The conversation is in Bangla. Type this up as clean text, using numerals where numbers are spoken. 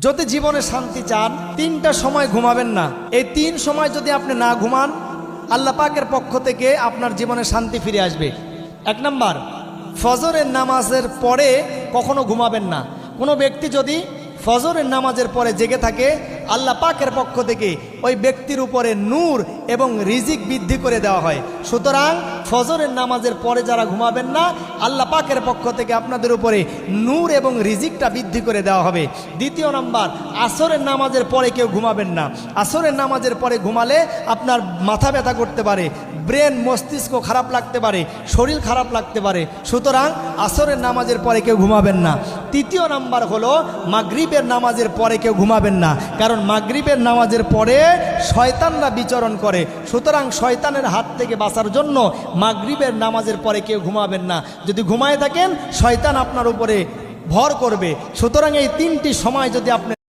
যদি জীবনে শান্তি চান তিনটা সময় ঘুমাবেন না। এই তিন সময় যদি আপনি না ঘুমান, আল্লাহ পাকের পক্ষ থেকে আপনার জীবনে শান্তি ফিরে আসবে। 1 নাম্বার, ফজরের নামাজের পরে কখনো ঘুমাবেন না। কোনো ব্যক্তি যদি ফজরের নামাজের পরে জেগে থাকে, আল্লাহ পাকের পক্ষ থেকে ওই ব্যক্তির উপরে নূর এবং রিজিক বৃদ্ধি করে দেওয়া হয়। সুতরাং ফজরের নামাজের পরে যারা ঘুমাবেন না, আল্লাহ পাকের পক্ষ থেকে আপনাদের উপরে নূর এবং রিজিকটা বৃদ্ধি করে দেওয়া হবে। 2 নাম্বার, আসরের নামাজের পরে কেউ ঘুমাবেন না। আসরের নামাজের পরে ঘুমালে আপনার মাথা ব্যথা করতে পারে, ব্রেন মস্তিষ্ক খারাপ লাগতে পারে, শরীর খারাপ লাগতে পারে। সুতরাং আসরের নামাজের পরে কেউ ঘুমাবেন না। 3 নাম্বার হলো মাগরিবের নামাজের পরে কেউ ঘুমাবেন না, কারণ মাগরিবের নামাজের পরে শয়তানরা বিচরণ করে। সুতরাং শয়তানের হাত থেকে বাঁচার জন্য মাগরিবের নামাজের পরে কেউ ঘুমাবেন না। যদি ঘুমায় থাকেন, শয়তান আপনার উপরে ভর করবে। সুতরাং এই 3টি সময় যদি আপনি